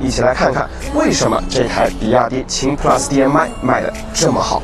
一起来看看为什么这台比亚迪秦 Plus DM-i 卖的这么好。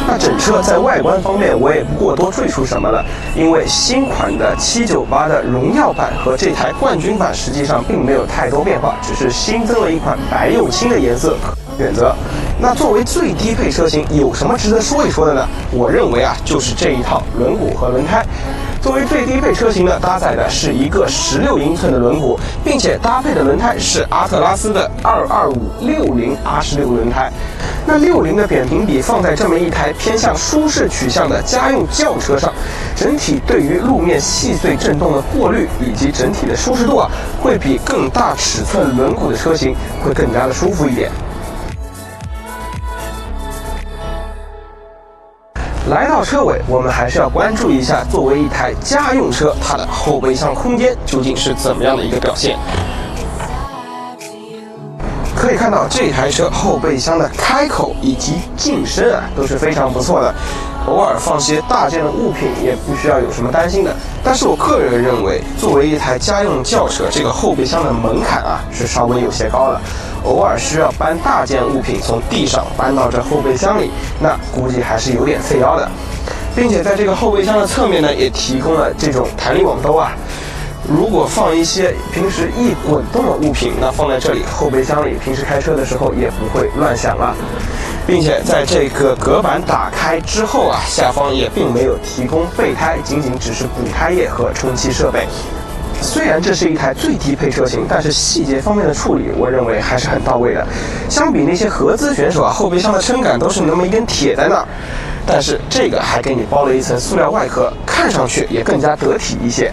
那整车在外观方面我也不过多赘述什么了，因为新款的798的荣耀版和这台冠军版实际上并没有太多变化，只是新增了一款白釉青的颜色选择。那作为最低配车型，有什么值得说一说的呢？我认为就是这一套轮毂和轮胎。作为最低配车型呢，搭载的是一个16英寸的轮毂，并且搭配的轮胎是阿特拉斯的225/60 R16轮胎。那60的扁平比放在这么一台偏向舒适取向的家用轿车上，整体对于路面细碎震动的过滤以及整体的舒适度会比更大尺寸轮毂的车型会更加的舒服一点。来到车尾，我们还是要关注一下，作为一台家用车，它的后备箱空间究竟是怎么样的一个表现。可以看到这台车后备箱的开口以及进深都是非常不错的，偶尔放些大件的物品也不需要有什么担心的。但是我个人认为，作为一台家用轿车，这个后备箱的门槛是稍微有些高了，偶尔需要搬大件物品从地上搬到这后备箱里，那估计还是有点费腰的。并且在这个后备箱的侧面呢，也提供了这种弹力网兜如果放一些平时易滚动的物品，那放在这里后备箱里，平时开车的时候也不会乱响了。并且在这个隔板打开之后下方也并没有提供备胎，仅只是补胎液和充气设备。虽然这是一台最低配车型，但是细节方面的处理，我认为还是很到位的。相比那些合资选手后备箱的撑杆都是那么一根铁在那儿，但是这个还给你包了一层塑料外壳，看上去也更加得体一些。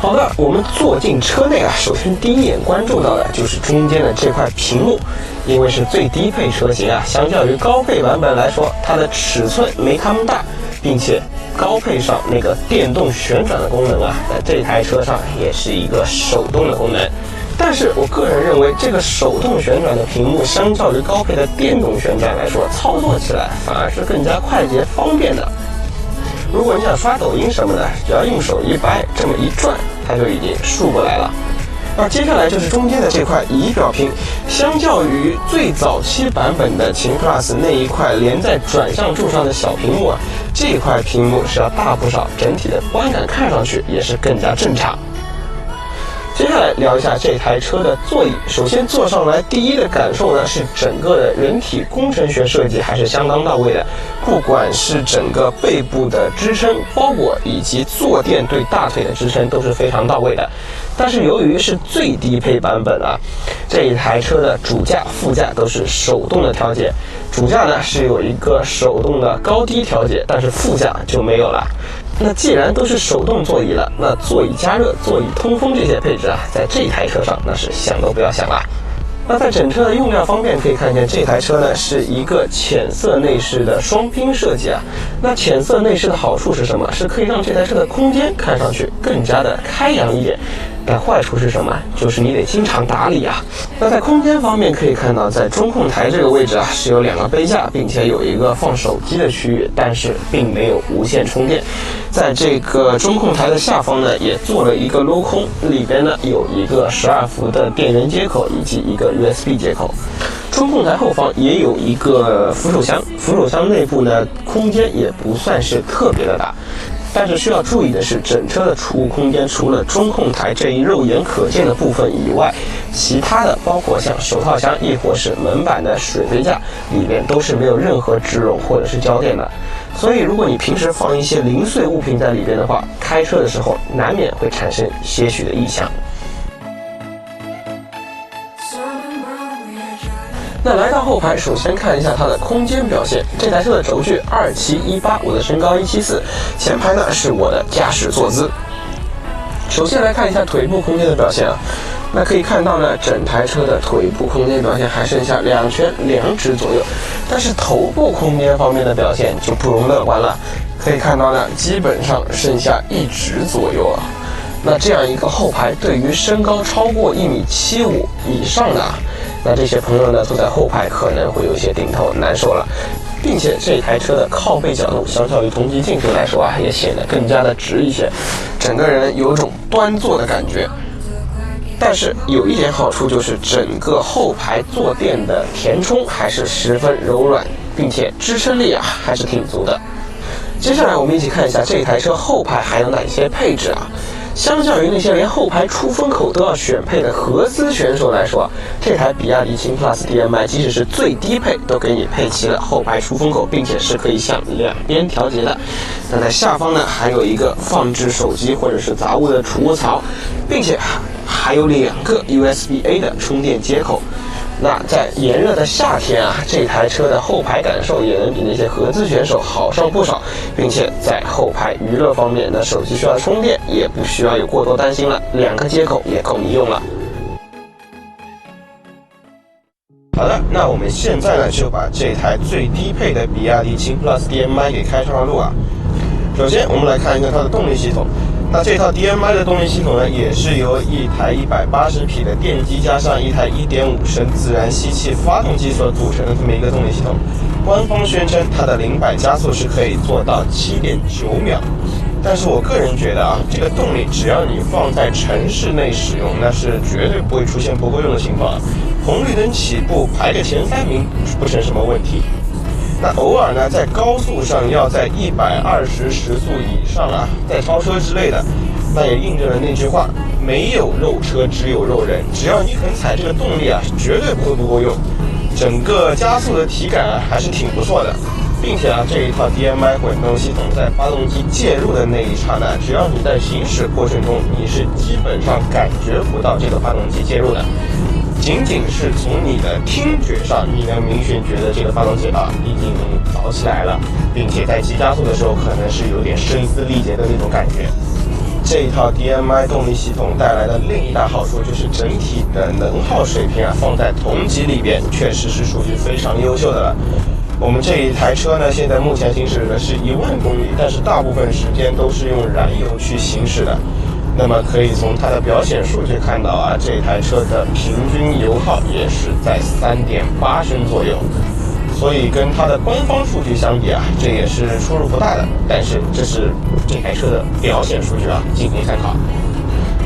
好的，我们坐进车内首先第一眼关注到的就是中间的这块屏幕，因为是最低配车型相较于高配版本来说，它的尺寸没它们大，并且高配上那个电动旋转的功能在这台车上也是一个手动的功能。但是我个人认为，这个手动旋转的屏幕相较于高配的电动旋转来说，操作起来反而是更加快捷方便的。如果你想刷抖音什么的，只要用手一掰，这么一转，它就已经竖过来了。那接下来就是中间的这块仪表屏，相较于最早期版本的秦 Plus 那一块连在转向柱上的小屏幕这块屏幕是要大不少，整体的观感看上去也是更加正常。接下来聊一下这台车的座椅。首先坐上来第一的感受呢，是整个的人体工程学设计还是相当到位的，不管是整个背部的支撑包裹以及坐垫对大腿的支撑都是非常到位的。但是由于是最低配版本这一台车的主驾副驾都是手动的调节，主驾呢是有一个手动的高低调节，但是副驾就没有了。那既然都是手动座椅了，那座椅加热、座椅通风这些配置在这台车上那是想都不要想了。那在整车的用料方面，可以看见这台车呢是一个浅色内饰的双拼设计那浅色内饰的好处是什么？是可以让这台车的空间看上去更加的开扬一点。但坏处是什么？就是你得经常打理那在空间方面可以看到，在中控台这个位置是有2个杯架，并且有一个放手机的区域，但是并没有无线充电。在这个中控台的下方呢，也做了一个镂空，里边呢有一个12伏的电源接口以及一个 USB 接口。中控台后方也有一个扶手箱，扶手箱内部呢空间也不算是特别的大。但是需要注意的是，整车的储物空间除了中控台这一肉眼可见的部分以外，其他的包括像手套箱亦或是门板的水杯架里面都是没有任何植绒或者是胶垫的。所以如果你平时放一些零碎物品在里边的话，开车的时候难免会产生些许的异响。那来到后排，首先看一下它的空间表现。这台车的轴距2718，我的身高174，前排呢是我的驾驶坐姿。首先来看一下腿部空间的表现那可以看到呢，整台车的腿部空间表现还剩下2拳2指左右，但是头部空间方面的表现就不容乐观了。可以看到呢，基本上剩下1指左右啊。那这样一个后排，对于身高超过1.75米以上的，那这些朋友呢，坐在后排可能会有些顶头难受了。并且这台车的靠背角度相较于同级竞品来说啊，也显得更加的直一些，整个人有种端坐的感觉。但是有一点好处就是整个后排坐垫的填充还是十分柔软，并且支撑力啊还是挺足的。接下来我们一起看一下这台车后排还有哪些配置啊。相较于那些连后排出风口都要选配的合资选手来说，这台比亚迪秦 PLUS DM-i 即使是最低配都给你配齐了后排出风口，并且是可以向两边调节的。那在下方呢，还有一个放置手机或者是杂物的储物槽，并且还有2个 USB-A 的充电接口。那在炎热的夏天啊，这台车的后排感受也能比那些合资选手好上不少，并且在后排娱乐方面呢，手机需要充电也不需要有过多担心了，2个接口也够你用了。好的，那我们现在呢就把这台最低配的比亚迪秦 PLUS DM-i 给开上路啊。首先我们来看一个它的动力系统。那这套 DM-i 的动力系统呢，也是由一台180匹的电机加上一台1.5升自然吸气发动机所组成的这么一个动力系统。官方宣称它的0百加速是可以做到7.9秒，但是我个人觉得啊，这个动力只要你放在城市内使用，那是绝对不会出现不够用的情况。红绿灯起步排个前3名不成什么问题。那偶尔呢，在高速上要在120时速以上啊，在超车之类的，那也印证了那句话：没有肉车，只有肉人。只要你肯踩这个动力啊，绝对不会不够用。整个加速的体感啊，还是挺不错的。并且啊，这一套 DM-i 混动系统在发动机介入的那一刹那，只要你在行驶过程中，你是基本上感觉不到这个发动机介入的。仅仅是从你的听觉上，你能明显觉得这个发动机啊已经早起来了，并且在急加速的时候可能是有点声嘶力竭的那种感觉。这一套 DM-i 动力系统带来的另一大好处就是整体的能耗水平啊，放在同级里边确实是属于非常优秀的了。我们这一台车呢，现在目前行驶的是1万公里，但是大部分时间都是用燃油去行驶的。那么可以从它的表显数据看到啊，这台车的平均油耗也是在3.8升左右，所以跟它的官方数据相比啊，这也是出入不大的。但是这是这台车的表显数据啊，仅供参考。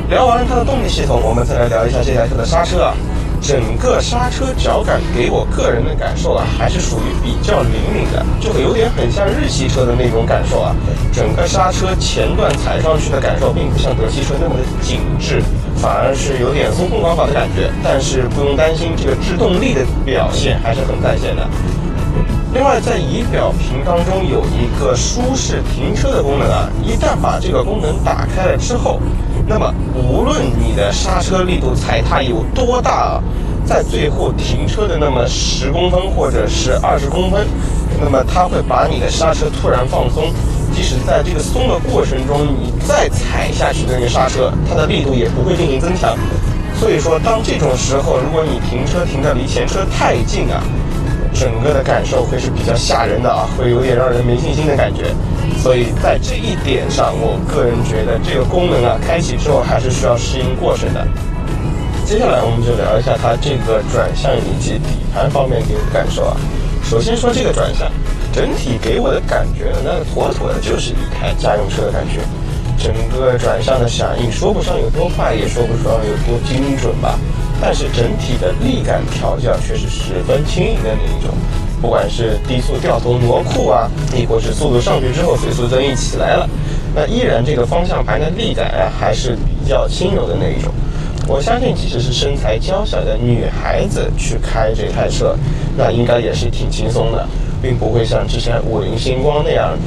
聊完了它的动力系统，我们再来聊一下这台车的刹车啊。整个刹车脚感给我个人的感受啊，还是属于比较灵敏的，就有点很像日系车的那种感受啊。整个刹车前段踩上去的感受，并不像德系车那么的紧致，反而是有点松松垮垮的感觉。但是不用担心，这个制动力的表现还是很在线的。另外，在仪表屏当中有一个舒适停车的功能啊，一旦把这个功能打开了之后，那么无论你的刹车力度踩踏有多大啊，在最后停车的那么10公分或者是20公分，那么它会把你的刹车突然放松，即使在这个松的过程中，你再踩下去的那个刹车，它的力度也不会进行增强。所以说，当这种时候，如果你停车停得离前车太近啊，整个的感受会是比较吓人的啊，会有点让人没信心的感觉。所以在这一点上，我个人觉得这个功能啊，开启之后还是需要适应过程的。接下来我们就聊一下它这个转向以及底盘方面给我的感受啊。首先说这个转向，整体给我的感觉呢，那妥妥的就是一台家用车的感觉。整个转向的响应说不上有多快，也说不上有多精准吧，但是整体的力感调教却是十分轻盈的那一种。不管是低速掉头挪库啊，亦或是速度上去之后随速增益起来了，那依然这个方向盘的力感啊还是比较轻柔的那一种。我相信即使是身材娇小的女孩子去开这台车，那应该也是挺轻松的，并不会像之前50星光那样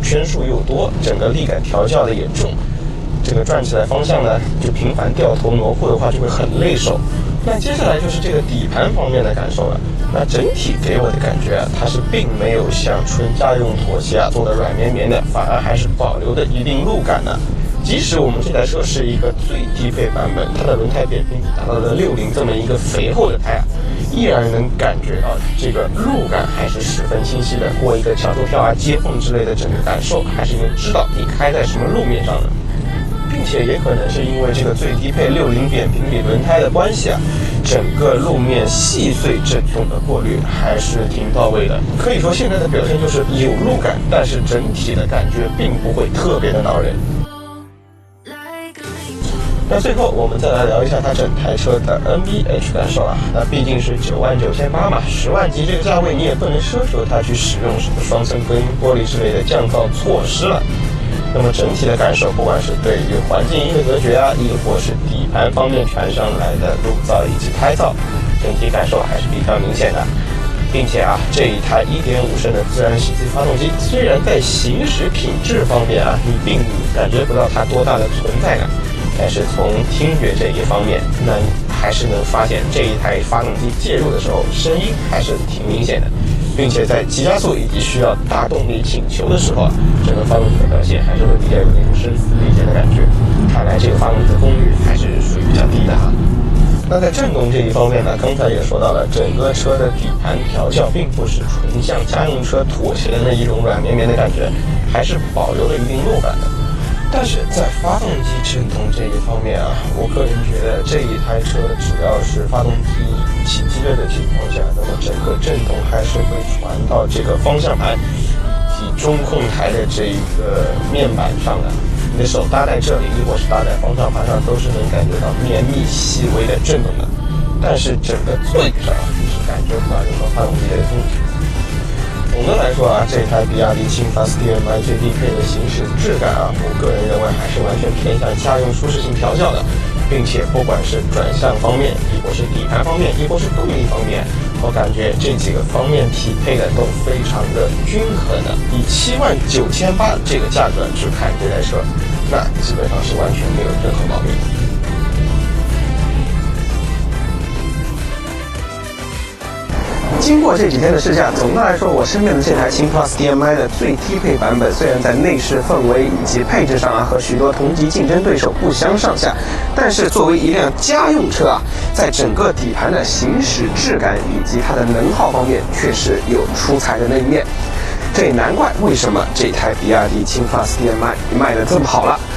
圈数又多，整个力感调教的也重，这个转起来方向呢就频繁掉头挪库的话就会很累手。那接下来就是这个底盘方面的感受了。那整体给我的感觉啊，它是并没有像纯家用妥协啊做的软绵绵的，反而还是保留的一定路感的。即使我们这台车是一个最低配版本，它的轮胎扁平比达到了60这么一个肥厚的胎啊，依然能感觉到这个路感还是十分清晰的。过一个桥头跳啊、接缝之类的，整个感受还是能知道你开在什么路面上的。并且也可能是因为这个最低配60扁平比轮胎的关系啊，整个路面细碎震动的过滤还是挺到位的。可以说现在的表现就是有路感，但是整体的感觉并不会特别的恼人。那最后我们再来聊一下它整台车的 NVH 感受啊，那毕竟是99800嘛，10万级这个价位你也不能奢求它去使用什么双层隔音玻璃之类的降噪措施了。那么整体的感受，不管是对于环境音的隔绝啊，亦或是底盘方面传上来的路噪以及胎噪，整体感受还是比较明显的。并且啊，这一台1.5升的自然吸气发动机，虽然在行驶品质方面啊，你并感觉不到它多大的存在感，但是从听觉这一方面，那还是能发现这一台发动机介入的时候，声音还是挺明显的。并且在急加速以及需要大动力请求的时候啊，整个发动机的表现还是会比较有那种声嘶力竭的感觉。看来这个发动机的功率还是属于比较低的哈。那在震动这一方面呢，刚才也说到了，整个车的底盘调教并不是纯向家用车妥协的那一种软绵绵的感觉，还是保留了一定路感的。但是在发动机震动这一方面啊，我个人觉得这一台车只要是发动机起激热的情况下，那么整个震动还是会传到这个方向盘以及中控台的这一个面板上的。你的手搭在这里，亦或是搭在方向盘上，都是能感觉到绵密细微的震动的。但是整个座椅上你是感觉不到任何发动机的动力。总的来说啊，这台比亚迪秦 Plus DM-i 最低配的行驶质感啊，我个人认为还是完全偏向家用舒适性调教的，并且不管是转向方面，亦或是底盘方面，亦或是动力方面，我感觉这几个方面匹配的都非常的均衡的。以79800这个价格去看这台车，那基本上是完全没有任何毛病的。经过这几天的试驾，总的来说，我身边的这台秦 Plus DM-i 的最低配版本，虽然在内饰氛围以及配置上啊，和许多同级竞争对手不相上下，但是作为一辆家用车啊，在整个底盘的行驶质感以及它的能耗方面，确实有出彩的那一面。这也难怪为什么这台比亚迪秦 Plus DM-i 卖得这么好了。